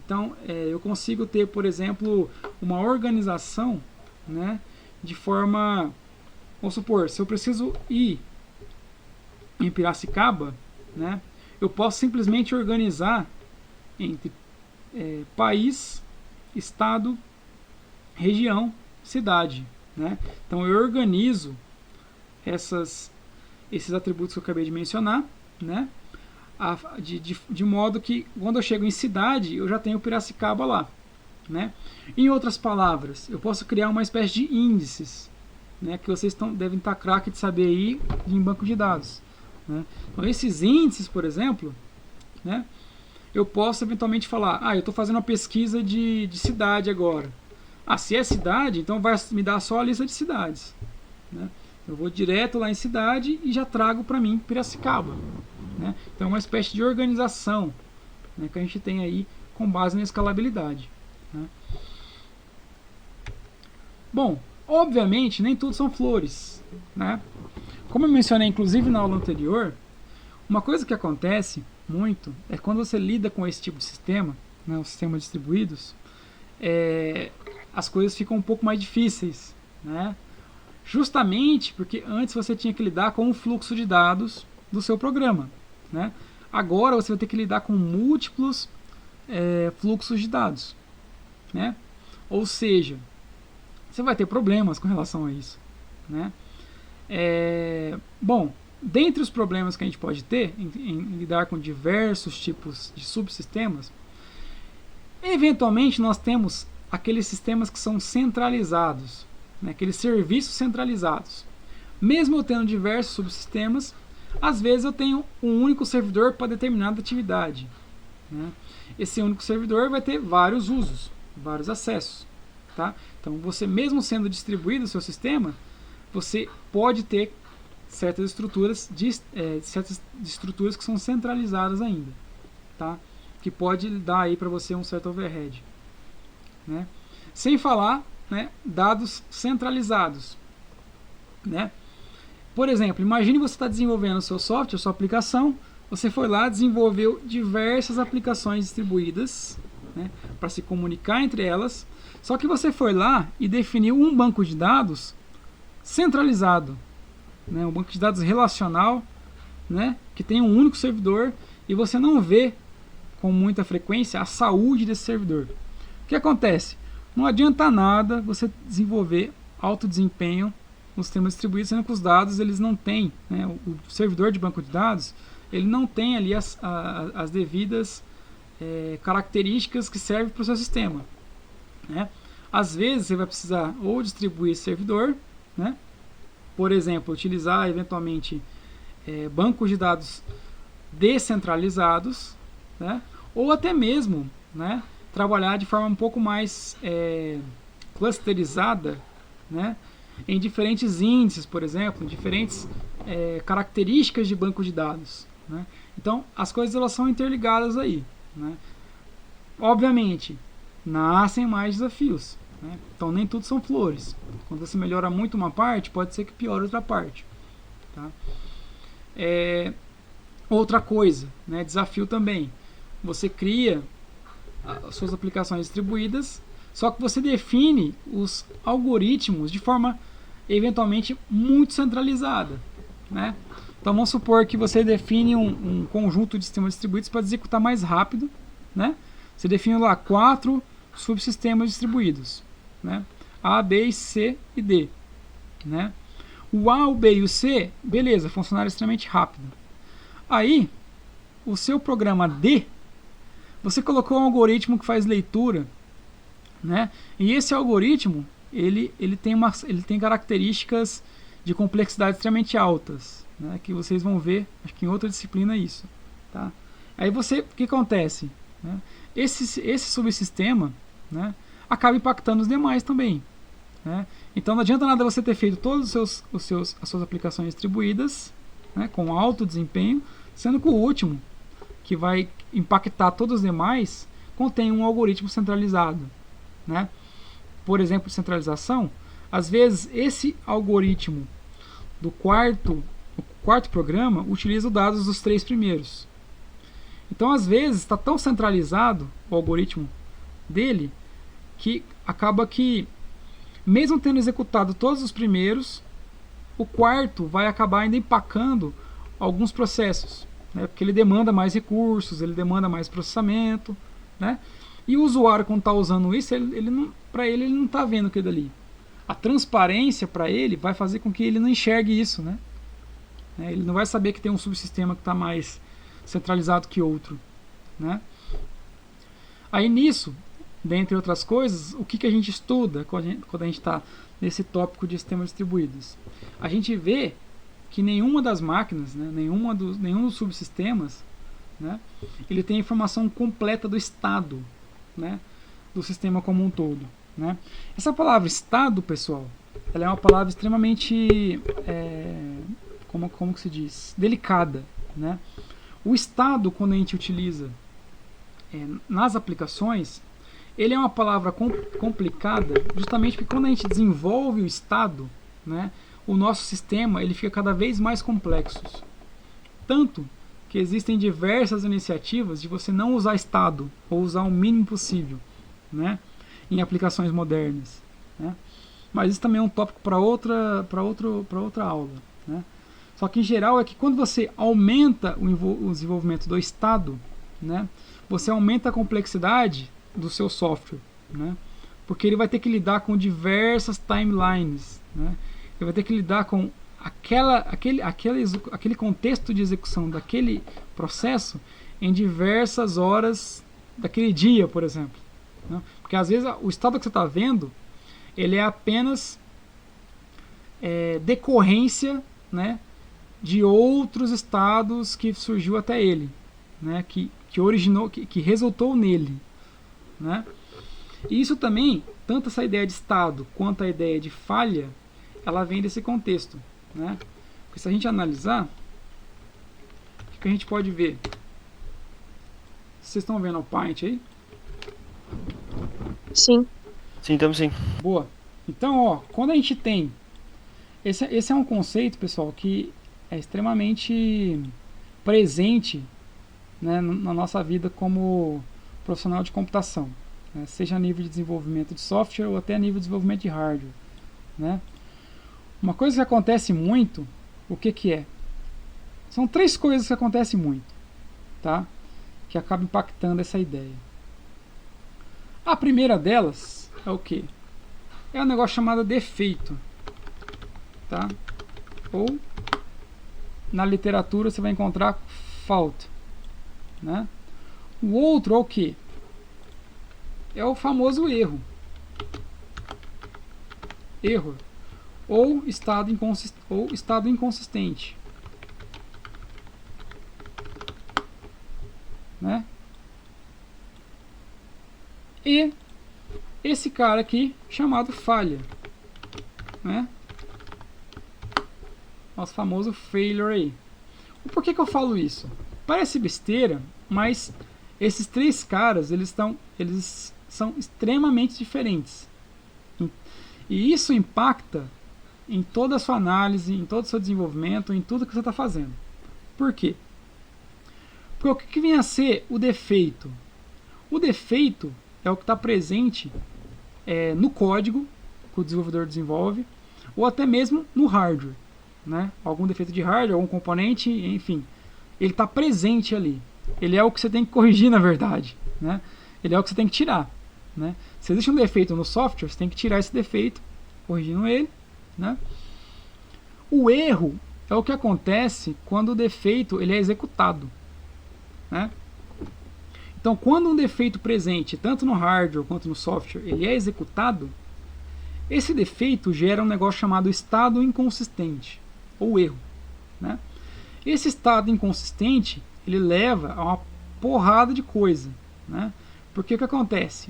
S1: Então, eu consigo ter, por exemplo, uma organização, né, de forma... Vamos supor, se eu preciso ir em Piracicaba, né, eu posso simplesmente organizar entre país, estado, região, cidade, né? Então, eu organizo esses atributos que eu acabei de mencionar, né, de modo que quando eu chego em cidade eu já tenho Piracicaba lá, né? Em outras palavras, eu posso criar uma espécie de índices, né, que vocês devem estar craque de saber aí em banco de dados, né? Então, esses índices, por exemplo, né, eu posso eventualmente falar, eu estou fazendo uma pesquisa de cidade agora. Se é cidade, então vai me dar só a lista de cidades, né? Eu vou direto lá em cidade e já trago para mim Piracicaba, né? Então é uma espécie de organização, né, que a gente tem aí com base na escalabilidade, né? Bom, obviamente nem tudo são flores, né? Como eu mencionei inclusive na aula anterior, uma coisa que acontece muito é quando você lida com esse tipo de sistema, né, os sistemas distribuídos, as coisas ficam um pouco mais difíceis, né? Justamente porque antes você tinha que lidar com o fluxo de dados do seu programa, né? Agora você vai ter que lidar com múltiplos fluxos de dados, né? Ou seja, você vai ter problemas com relação a isso, né? Bom, dentre os problemas que a gente pode ter em lidar com diversos tipos de subsistemas, eventualmente nós temos aqueles sistemas que são centralizados, né, aqueles serviços centralizados. Mesmo eu tendo diversos subsistemas, às vezes eu tenho um único servidor para determinada atividade, né? Esse único servidor vai ter vários usos, vários acessos, tá? Então, você mesmo sendo distribuído o seu sistema, você pode ter certas estruturas que são centralizadas ainda, tá? Que pode dar aí para você um certo overhead, né? Sem falar, né, dados centralizados, né? Por exemplo, imagine você está desenvolvendo o seu software, a sua aplicação, você foi lá, desenvolveu diversas aplicações distribuídas, né, para se comunicar entre elas, só que você foi lá e definiu um banco de dados centralizado, né, um banco de dados relacional, né, que tem um único servidor, e você não vê com muita frequência a saúde desse servidor. O que acontece? Não adianta nada você desenvolver alto desempenho no sistema distribuído, sendo que os dados eles não têm, né, o servidor de banco de dados ele não tem ali as devidas características que servem para o seu sistema, né? Às vezes você vai precisar ou distribuir esse servidor, né? Por exemplo, utilizar eventualmente bancos de dados descentralizados, né? Ou até mesmo, né, trabalhar de forma um pouco mais clusterizada, né, em diferentes índices, por exemplo, diferentes características de banco de dados, né? Então, as coisas elas são interligadas aí, né? Obviamente, nascem mais desafios, né? Então, nem tudo são flores. Quando você melhora muito uma parte, pode ser que piore outra parte, tá? Outra coisa, né, desafio também, você cria as suas aplicações distribuídas, só que você define os algoritmos de forma eventualmente muito centralizada, né? Então vamos supor que você define um conjunto de sistemas distribuídos para executar mais rápido, né? Você define lá 4 subsistemas distribuídos, né? A, B, C e D, né? O A, o B e o C, beleza, funcionaram extremamente rápido. Aí, o seu programa D, você colocou um algoritmo que faz leitura, né? E esse algoritmo, ele tem características de complexidade extremamente altas, né? Que vocês vão ver, acho que em outra disciplina isso, tá? Aí o que acontece? Né? Esse subsistema, né, acaba impactando os demais também, né? Então não adianta nada você ter feito todas as suas aplicações distribuídas, né, com alto desempenho, sendo que o último, que vai impactar todos os demais, contém um algoritmo centralizado, né? Por exemplo, de centralização, às vezes esse algoritmo do quarto programa utiliza os dados dos 3 primeiros. Então, às vezes, está tão centralizado o algoritmo dele que acaba que, mesmo tendo executado todos os primeiros, o quarto vai acabar ainda empacando alguns processos, né? Porque ele demanda mais recursos, ele demanda mais processamento, né? E o usuário, quando está usando isso, para ele não está vendo aquilo ali. A transparência para ele vai fazer com que ele não enxergue isso, né? Ele não vai saber que tem um subsistema que está mais centralizado que outro, né? Aí nisso, dentre outras coisas, o que a gente estuda quando a gente está nesse tópico de sistemas distribuídos? A gente vê que nenhuma das máquinas, né, nenhum dos subsistemas, né, ele tem a informação completa do estado, né, do sistema como um todo, né? Essa palavra estado, pessoal, ela é uma palavra extremamente como que se diz? Delicada, né? O estado, quando a gente utiliza nas aplicações, ele é uma palavra complicada, justamente porque quando a gente desenvolve o estado, né, o nosso sistema ele fica cada vez mais complexo. Tanto que existem diversas iniciativas de você não usar estado, ou usar o mínimo possível, né, em aplicações modernas, né? Mas isso também é um tópico para outra aula, né? Só que em geral é que quando você aumenta o desenvolvimento do estado, né, você aumenta a complexidade do seu software, né, porque ele vai ter que lidar com diversas timelines, né, ele vai ter que lidar com aquele contexto de execução daquele processo em diversas horas daquele dia, por exemplo, né, porque às vezes o estado que você está vendo ele é apenas decorrência, né, de outros estados que surgiu até ele, né, que originou, que resultou nele, né? E isso também, tanto essa ideia de estado quanto a ideia de falha, ela vem desse contexto, né? Porque se a gente analisar, o que a gente pode ver? Vocês estão vendo o Paint aí?
S2: Sim.
S3: Sim, estamos sim.
S1: Boa. Então, ó, quando a gente tem esse é um conceito, pessoal, que é extremamente presente, né, na nossa vida como profissional de computação, né, seja a nível de desenvolvimento de software ou até a nível de desenvolvimento de hardware, né. Uma coisa que acontece muito, o que é? São 3 coisas que acontecem muito, tá? Que acabam impactando essa ideia. A primeira delas é o que? É um negócio chamado defeito, tá? Ou na literatura você vai encontrar fault, né? O outro é o que? É o famoso erro, ou estado inconsistente, né? E esse cara aqui chamado falha, né? Nosso famoso failure aí. Por que eu falo isso? Parece besteira, mas esses 3 caras eles são extremamente diferentes. E isso impacta em toda a sua análise, em todo o seu desenvolvimento, em tudo que você está fazendo. Por quê? O que vem a ser o defeito? O defeito é o que está presente no código que o desenvolvedor desenvolve, ou até mesmo no hardware, né? Algum defeito de hardware, algum componente, enfim, ele está presente ali. Ele é o que você tem que corrigir, na verdade, né? Ele é o que você tem que tirar, né? Se existe um defeito no software, você tem que tirar esse defeito, corrigindo ele, né? O erro é o que acontece quando o defeito ele é executado, né? Então, quando um defeito presente, tanto no hardware quanto no software, ele é executado, esse defeito gera um negócio chamado estado inconsistente, ou erro, né? Esse estado inconsistente, ele leva a uma porrada de coisa, né? Porque o que acontece?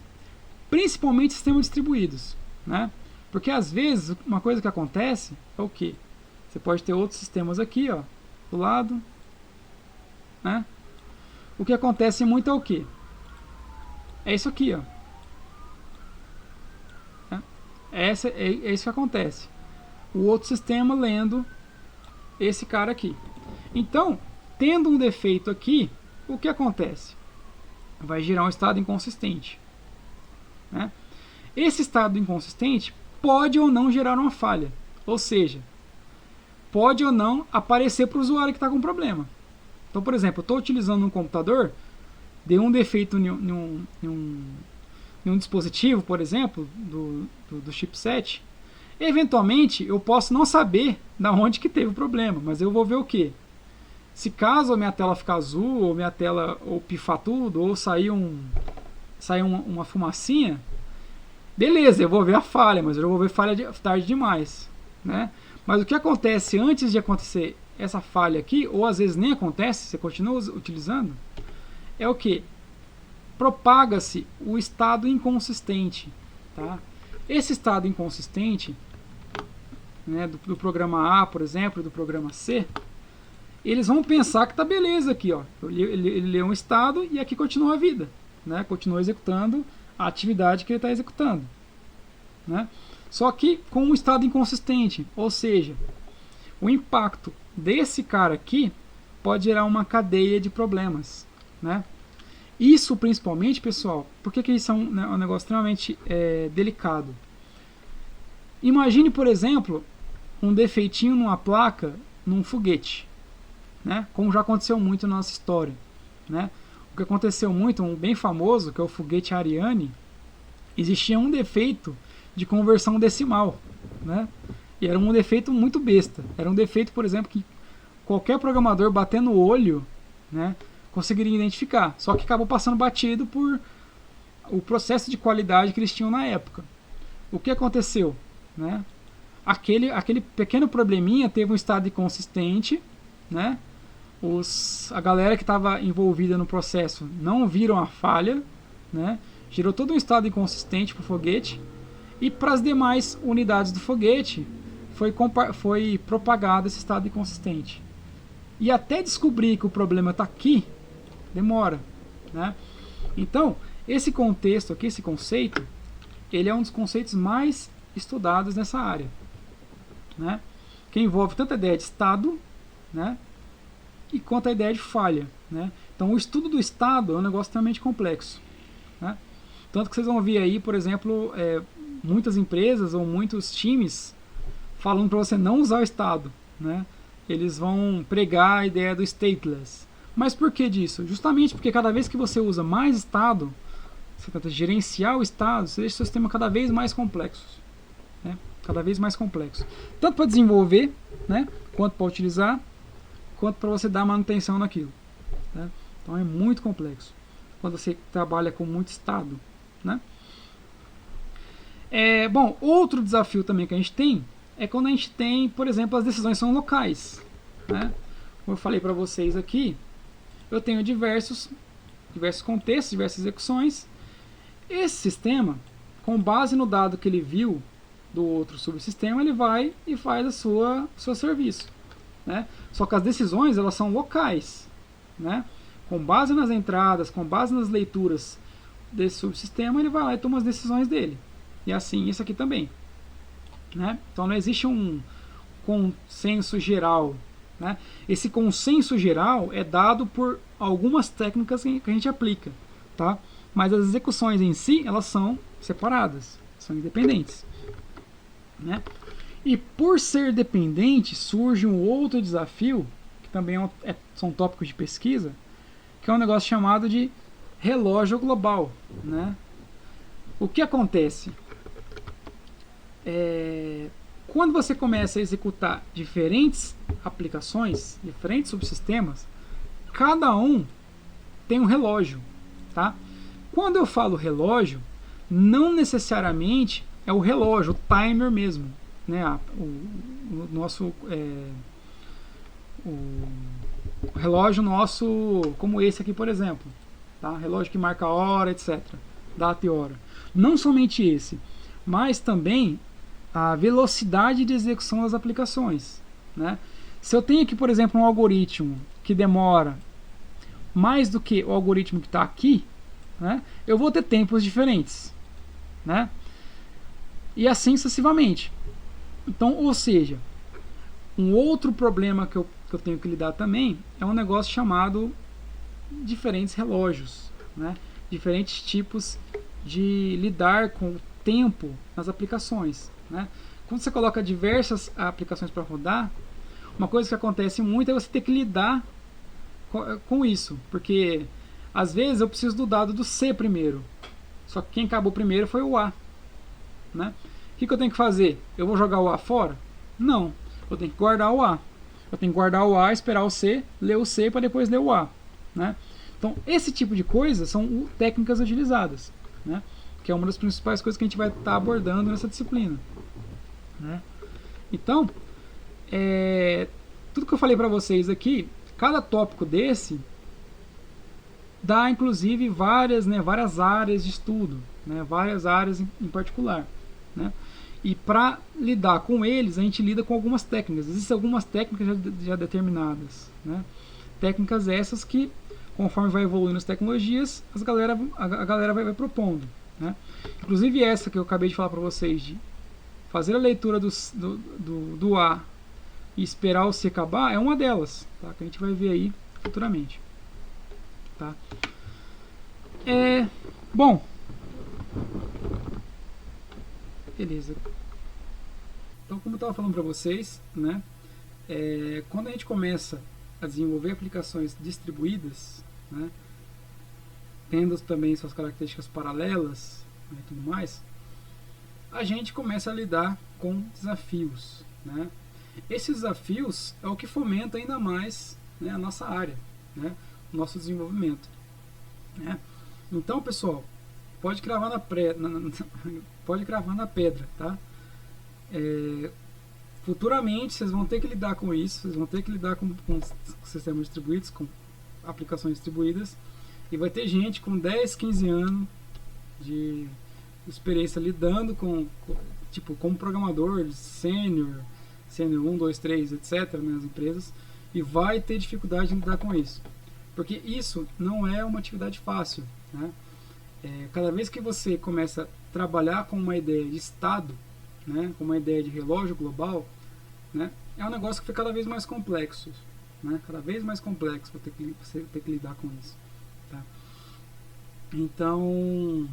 S1: Principalmente sistemas distribuídos, né? Porque às vezes uma coisa que acontece é o que? Você pode ter outros sistemas aqui, ó, do lado, né? O que acontece muito é o que? É isso aqui, ó. É isso que acontece. O outro sistema lendo esse cara aqui. Então, tendo um defeito aqui, o que acontece? Vai gerar um estado inconsistente, né? Esse estado inconsistente pode ou não gerar uma falha. Ou seja, pode ou não aparecer para o usuário que está com problema. Então, por exemplo, eu estou utilizando um computador, deu um defeito em um dispositivo, por exemplo, do chipset. Eventualmente, eu posso não saber da onde que teve o problema, mas eu vou ver o que? Se caso a minha tela ficar azul, ou minha tela ou pifar tudo, ou sair uma fumacinha, beleza, eu vou ver a falha, mas eu vou ver falha tarde demais, né? Mas o que acontece antes de acontecer essa falha aqui, ou às vezes nem acontece, você continua utilizando, é o que? Propaga-se o estado inconsistente, tá? Esse estado inconsistente, né, do programa A, por exemplo, do programa C, eles vão pensar que tá beleza aqui, ó. Ele lê um estado e aqui continua a vida, né? Continua executando a atividade que ele está executando, né? Só que com um estado inconsistente, ou seja, o impacto desse cara aqui pode gerar uma cadeia de problemas, né? Isso principalmente, pessoal, por que isso é um negócio extremamente delicado? Imagine, por exemplo, um defeitinho numa placa num foguete, né? Como já aconteceu muito na nossa história, né? O que aconteceu muito, um bem famoso, que é o foguete Ariane, existia um defeito de conversão decimal, né? E era um defeito muito besta. Era um defeito, por exemplo, que qualquer programador batendo o olho, né, conseguiria identificar. Só que acabou passando batido por o processo de qualidade que eles tinham na época. O que aconteceu? Né? Aquele pequeno probleminha teve um estado inconsistente, né? A galera que estava envolvida no processo não viram a falha, né? Gerou todo um estado inconsistente para o foguete, e para as demais unidades do foguete foi propagado esse estado inconsistente. E até descobrir que o problema está aqui, demora, né? Então, esse contexto aqui, esse conceito, ele é um dos conceitos mais estudados nessa área, né? Que envolve tanto a ideia de estado, né, e quanto a ideia de falha, né? Então, o estudo do estado é um negócio extremamente complexo, né? Tanto que vocês vão ver aí, por exemplo, muitas empresas ou muitos times falando para você não usar o estado, né? Eles vão pregar a ideia do stateless. Mas por que disso? Justamente porque cada vez que você usa mais estado, você tenta gerenciar o estado, você deixa o seu sistema cada vez mais complexo, né? Cada vez mais complexo. Tanto para desenvolver, né, quanto para utilizar, quanto para você dar manutenção naquilo, né? Então é muito complexo quando você trabalha com muito estado, né? Bom, outro desafio também que a gente tem é quando a gente tem, por exemplo, as decisões são locais, né? Como eu falei para vocês aqui, eu tenho diversos contextos, diversas execuções. Esse sistema, com base no dado que ele viu do outro subsistema, ele vai e faz o seu serviço, né? Só que as decisões, elas são locais, né? Com base nas entradas, com base nas leituras desse subsistema, ele vai lá e toma as decisões dele. E assim, isso aqui também, né? Então não existe um consenso geral né? Esse consenso geral é dado por algumas técnicas que a gente aplica, tá? Mas as execuções em si, elas são separadas, são independentes, né? E por ser dependente, surge um outro desafio, que também são tópicos de pesquisa, que é um negócio chamado de relógio global, né? O que acontece? Quando você começa a executar diferentes aplicações, diferentes subsistemas, cada um tem um relógio, tá? Quando eu falo relógio, não necessariamente é o relógio, o timer mesmo, né? O nosso o relógio nosso, como esse aqui, por exemplo, tá? Relógio que marca a hora, etc. Data e hora. Não somente esse, mas também a velocidade de execução das aplicações, né? Se eu tenho aqui, por exemplo, um algoritmo que demora mais do que o algoritmo que está aqui, né, eu vou ter tempos diferentes, né? E assim sucessivamente. Então, ou seja, um outro problema que eu tenho que lidar também é um negócio chamado diferentes relógios, né? Diferentes tipos de lidar com o tempo nas aplicações, né? Quando você coloca diversas aplicações para rodar, uma coisa que acontece muito é você ter que lidar com isso, porque às vezes eu preciso do dado do C primeiro, só que quem acabou primeiro foi o A, né? O que eu tenho que fazer? Eu vou jogar o A fora? Não, eu tenho que guardar o A. Eu tenho que guardar o A, esperar o C, ler o C para depois ler o A, né? Então, esse tipo de coisa são técnicas utilizadas, né? Que é uma das principais coisas que a gente vai estar abordando nessa disciplina, né? Então, tudo que eu falei para vocês aqui, cada tópico desse dá inclusive várias áreas de estudo, né? Várias áreas em particular, né? E para lidar com eles, a gente lida com algumas técnicas. Existem algumas técnicas já determinadas, né? Técnicas essas que, conforme vai evoluindo as tecnologias, a galera vai propondo, né? Inclusive essa que eu acabei de falar para vocês, de fazer a leitura do A e esperar o C acabar, é uma delas, tá? Que a gente vai ver aí futuramente, tá? Bom, beleza. Então, como eu estava falando para vocês, né? Quando a gente começa a desenvolver aplicações distribuídas, né, tendo também suas características paralelas, né, e tudo mais, a gente começa a lidar com desafios, né? Esses desafios é o que fomenta ainda mais, né, a nossa área, né, o nosso desenvolvimento, né? Então, pessoal, pode cravar na pedra, tá? Futuramente vocês vão ter que lidar com isso, vocês vão ter que lidar com sistemas distribuídos, com aplicações distribuídas, e vai ter gente com 10, 15 anos de experiência lidando tipo, como programador, sênior 1, 2, 3, etc., nas empresas, e vai ter dificuldade de lidar com isso, porque isso não é uma atividade fácil, né? Cada vez que você começa a trabalhar com uma ideia de estado, né, com uma ideia de relógio global, né, é um negócio que fica cada vez mais complexo, né, cada vez mais complexo você ter que lidar com isso, tá? Então,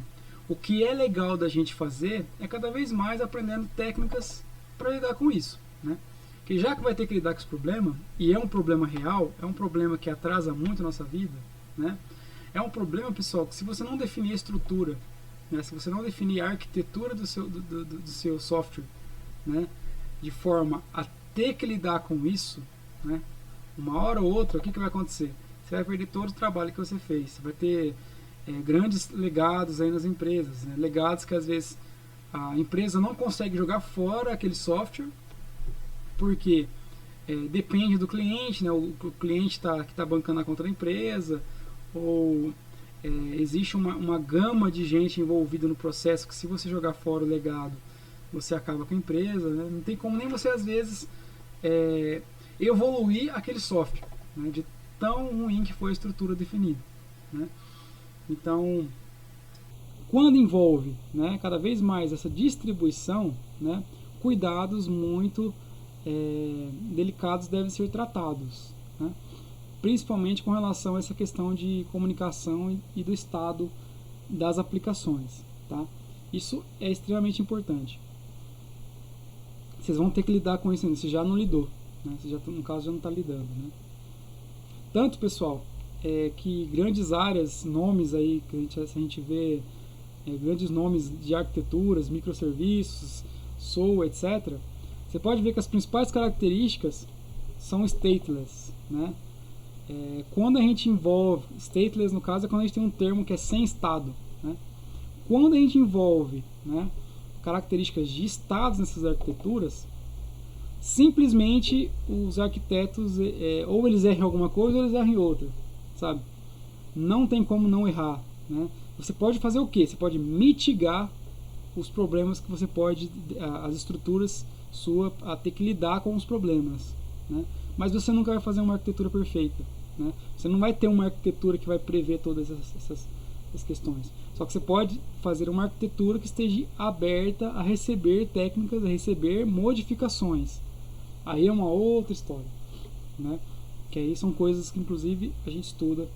S1: o que é legal da gente fazer é cada vez mais aprendendo técnicas para lidar com isso, né? Que já que vai ter que lidar com esse problema, e é um problema real, é um problema que atrasa muito a nossa vida, né? É um problema, pessoal, que se você não definir a estrutura, né, se você não definir a arquitetura do seu software, né, de forma a ter que lidar com isso, né, uma hora ou outra, o que vai acontecer? Você vai perder todo o trabalho que você fez. Você vai ter grandes legados aí nas empresas, né, legados que às vezes a empresa não consegue jogar fora aquele software, porque depende do cliente, né, o cliente que está bancando a conta da empresa, ou existe uma gama de gente envolvida no processo que, se você jogar fora o legado, você acaba com a empresa, né? Não tem como nem você, às vezes, evoluir aquele software, né, de tão ruim que foi a estrutura definida, né? Então, quando envolve, né, cada vez mais essa distribuição, né, cuidados muito delicados devem ser tratados, né? Principalmente com relação a essa questão de comunicação e do estado das aplicações, tá? Isso é extremamente importante. Vocês vão ter que lidar com isso ainda, você já não lidou, né? Você já, no caso, já não está lidando, né? Tanto, pessoal, que grandes áreas, nomes aí, que a gente vê, grandes nomes de arquiteturas, microserviços, SOA, etc., você pode ver que as principais características são stateless, né? Quando a gente envolve, stateless no caso é quando a gente tem um termo que é sem estado, né? Quando a gente envolve, né, características de estados nessas arquiteturas, simplesmente os arquitetos ou eles erram alguma coisa ou eles erram outra, sabe? Não tem como não errar, né? Você pode fazer o quê? Você pode mitigar os problemas que você pode, as estruturas sua a ter que lidar com os problemas, né? Mas você nunca vai fazer uma arquitetura perfeita, né? Você não vai ter uma arquitetura que vai prever todas essas questões. Só que você pode fazer uma arquitetura que esteja aberta a receber técnicas, a receber modificações. Aí é uma outra história, né? Que aí são coisas que inclusive a gente estuda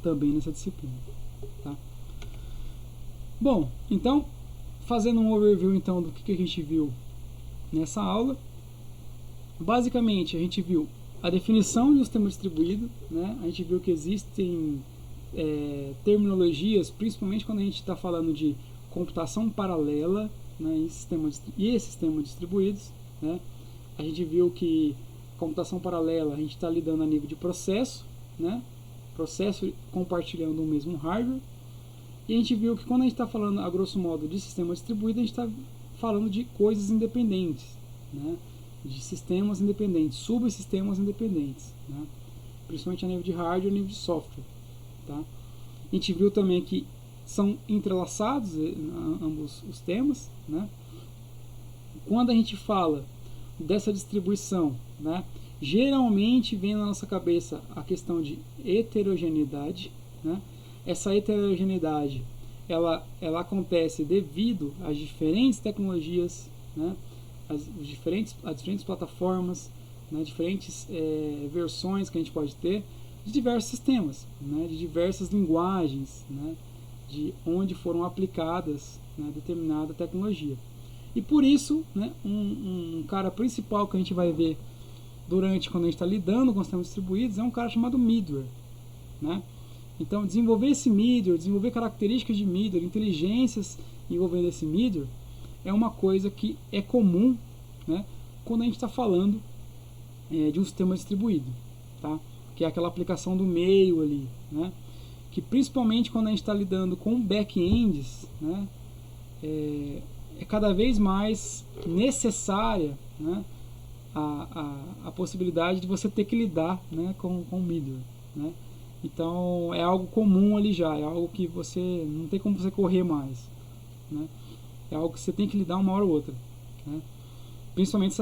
S1: também nessa disciplina, tá? Bom, então fazendo um overview então do que a gente viu nessa aula, basicamente a gente viu a definição de um sistema distribuído, né? A gente viu que existem terminologias, principalmente quando a gente está falando de computação paralela, né, e sistemas distribuídos, né? A gente viu que computação paralela a gente está lidando a nível de processo, né? Processo compartilhando o mesmo hardware. E a gente viu que quando a gente está falando, a grosso modo, de sistema distribuído, a gente está falando de coisas independentes, né? De sistemas independentes, subsistemas independentes, né? Principalmente a nível de hardware e a nível de software, tá? A gente viu também que são entrelaçados ambos os temas, né? Quando a gente fala dessa distribuição, né, geralmente vem na nossa cabeça a questão de heterogeneidade, né? Essa heterogeneidade ela acontece devido às diferentes tecnologias, né? As diferentes plataformas, né? Diferentes versões que a gente pode ter de diversos sistemas, né? De diversas linguagens, né? De onde foram aplicadas, né, determinada tecnologia. E por isso, né, um cara principal que a gente vai ver quando a gente está lidando com sistemas distribuídos é um cara chamado middleware, né? Então, desenvolver esse middleware, desenvolver características de middleware, inteligências envolvendo esse middleware, é uma coisa que é comum, né, quando a gente está falando de um sistema distribuído, tá? Que é aquela aplicação do meio ali, né? Que principalmente quando a gente está lidando com back-ends, né, é cada vez mais necessária, né, a possibilidade de você ter que lidar, né, com o middleware, né? Então é algo comum ali já, é algo que você não tem como você correr mais, né? É algo que você tem que lidar uma hora ou outra, né? Principalmente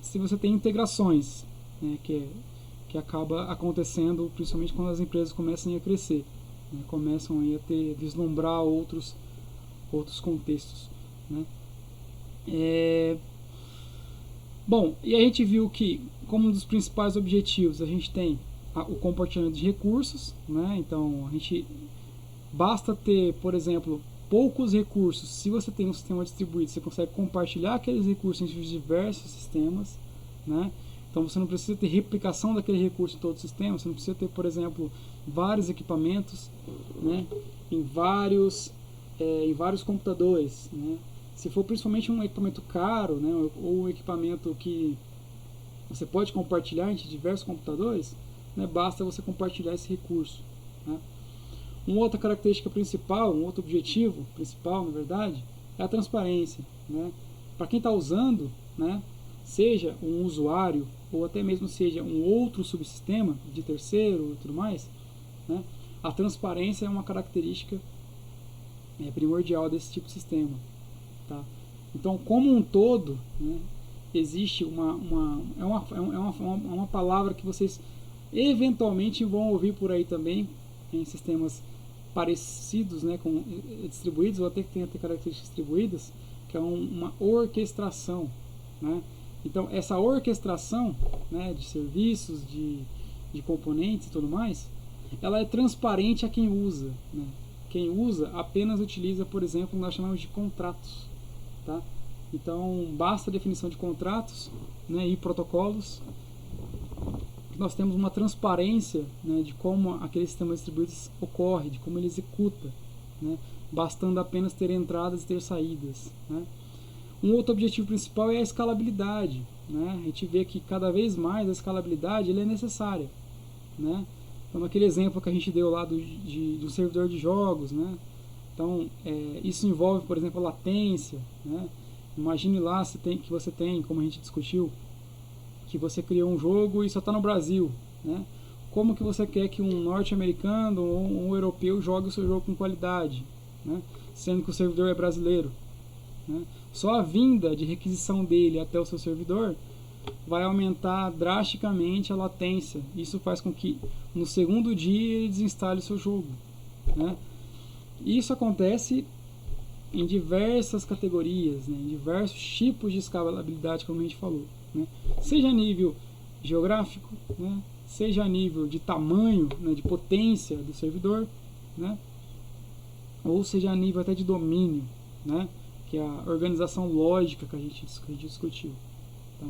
S1: se você tem integrações, né, que acaba acontecendo principalmente quando as empresas começam a crescer, né, começam a vislumbrar outros contextos, né? Bom, e a gente viu que como um dos principais objetivos a gente tem o compartilhamento de recursos, né? Então a gente basta ter, por exemplo, poucos recursos. Se você tem um sistema distribuído, você consegue compartilhar aqueles recursos entre os diversos sistemas, né? Então você não precisa ter replicação daquele recurso em todo o sistema, você não precisa ter, por exemplo, vários equipamentos, né, em vários computadores, né? Se for principalmente um equipamento caro, né, ou um equipamento que você pode compartilhar entre diversos computadores, né, basta você compartilhar esse recurso, né? Uma outra característica principal, um outro objetivo principal, na verdade, é a transparência, né? Para quem está usando, né, seja um usuário ou até mesmo seja um outro subsistema de terceiro e tudo mais, né, a transparência é uma característica primordial desse tipo de sistema, tá? Então, como um todo, né, existe uma palavra que vocês eventualmente vão ouvir por aí também em sistemas parecidos, né, com distribuídos ou até que tem até características distribuídas, que é uma orquestração, né? Então, essa orquestração, né, de serviços, de componentes e tudo mais, ela é transparente a quem usa, né? Quem usa apenas utiliza, por exemplo, o que nós chamamos de contratos, tá? Então, basta a definição de contratos, né, e protocolos. Nós temos uma transparência, né, de como aquele sistema distribuído ocorre, de como ele executa, né, bastando apenas ter entradas e ter saídas, né. Um outro objetivo principal é a escalabilidade, né. A gente vê que cada vez mais a escalabilidade ela é necessária, né. Então, aquele exemplo que a gente deu lá do servidor de jogos, né. Então, isso envolve, por exemplo, a latência, né. Imagine lá que você tem, como a gente discutiu, que você criou um jogo e só está no Brasil, né? Como que você quer que um norte-americano ou um europeu jogue o seu jogo com qualidade, né? Sendo que o servidor é brasileiro, né? Só a vinda de requisição dele até o seu servidor vai aumentar drasticamente a latência. Isso faz com que no segundo dia ele desinstale o seu jogo, né? Isso acontece em diversas categorias, né? Em diversos tipos de escalabilidade, como a gente falou, né? Seja a nível geográfico, né? Seja a nível de tamanho, né? De potência do servidor, né? Ou seja a nível até de domínio, né? Que é a organização lógica que a gente discutiu, tá?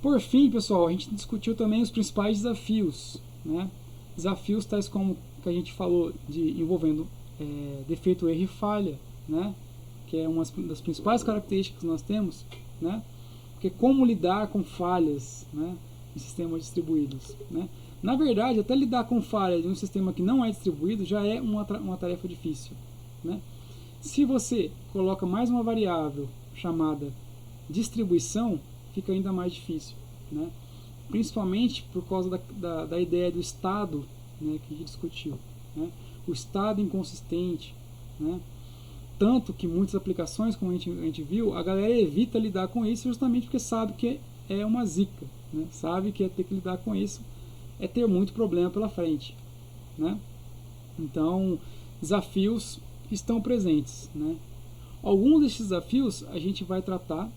S1: Por fim, pessoal, a gente discutiu também os principais desafios, né? Desafios tais como que a gente falou envolvendo defeito, erro e falha, né? Que é uma das principais características que nós temos, né? Porque como lidar com falhas, né, em sistemas distribuídos, né? Na verdade, até lidar com falhas em um sistema que não é distribuído já é uma tarefa difícil, né? Se você coloca mais uma variável chamada distribuição, fica ainda mais difícil, né? Principalmente por causa da ideia do estado, né, que a gente discutiu, né? O estado inconsistente, né? Tanto que muitas aplicações, como a gente viu, a galera evita lidar com isso justamente porque sabe que é uma zica, né? Sabe que ter que lidar com isso é ter muito problema pela frente, né? Então, desafios estão presentes, né? Alguns desses desafios a gente vai tratar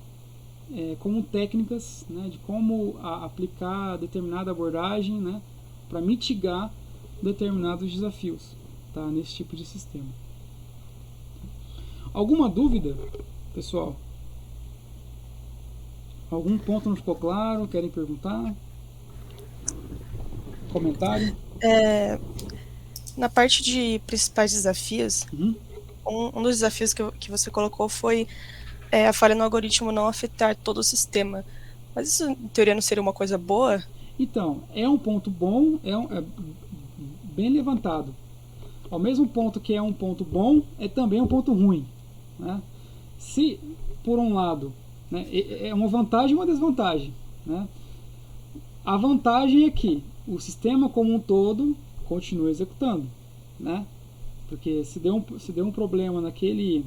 S1: como técnicas, né, de como aplicar determinada abordagem, né, para mitigar determinados desafios, tá, nesse tipo de sistema. Alguma dúvida, pessoal? Algum ponto não ficou claro? Querem perguntar? Comentário?
S2: Na parte de principais desafios, um dos desafios que você colocou foi a falha no algoritmo não afetar todo o sistema. Mas isso, em teoria, não seria uma coisa boa?
S1: Então, é um ponto bom, é bem levantado. Ao mesmo ponto que é um ponto bom, é também um ponto ruim, né? Se, por um lado, né, é uma vantagem e uma desvantagem, né? A vantagem é que o sistema como um todo continua executando, né? Porque se deu um problema naquele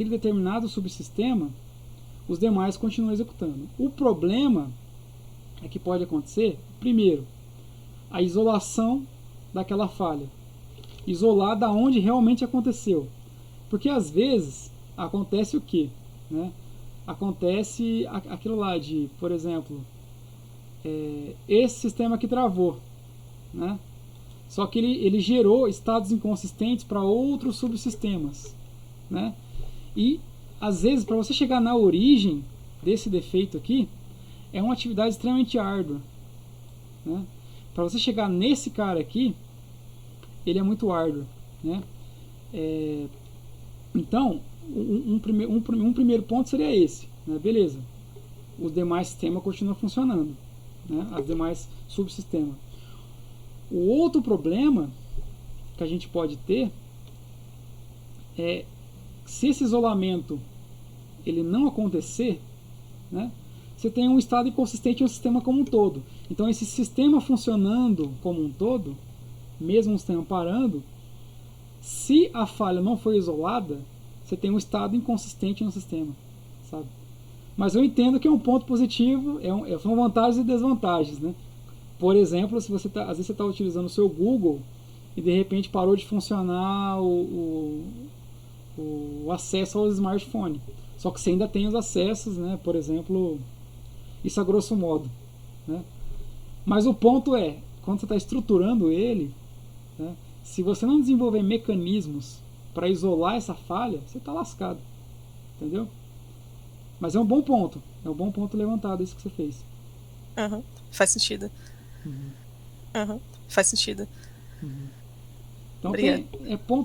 S1: determinado subsistema, os demais continuam executando. O problema é que pode acontecer, primeiro, a isolação daquela falha. Isolar da onde realmente aconteceu. Porque às vezes acontece o quê? Né? Acontece aquilo lá de, por exemplo, esse sistema que travou, né? Só que ele gerou estados inconsistentes para outros subsistemas, né? E às vezes para você chegar na origem desse defeito aqui é uma atividade extremamente árdua, né? Para você chegar nesse cara aqui, ele é muito árduo, né? Então, um primeiro ponto seria esse, né? Beleza, os demais sistemas continuam funcionando, né? As demais subsistemas. O outro problema que a gente pode ter é se esse isolamento ele não acontecer, né? Você tem um estado inconsistente em um sistema como um todo. Então, esse sistema funcionando como um todo, mesmo um sistema parando, se a falha não for isolada, você tem um estado inconsistente no sistema, sabe? Mas eu entendo que é um ponto positivo, são vantagens e desvantagens, né? Por exemplo, se você às vezes você está utilizando o seu Google e de repente parou de funcionar o acesso ao smartphone. Só que você ainda tem os acessos, né? Por exemplo, isso a grosso modo, né? Mas o ponto é, quando você está estruturando ele, né, se você não desenvolver mecanismos para isolar essa falha, você está lascado, entendeu? Mas é um bom ponto levantado isso que você fez.
S2: Uhum. Faz sentido. Uhum. Faz sentido.
S1: Então
S2: Obrigada.
S1: é ponto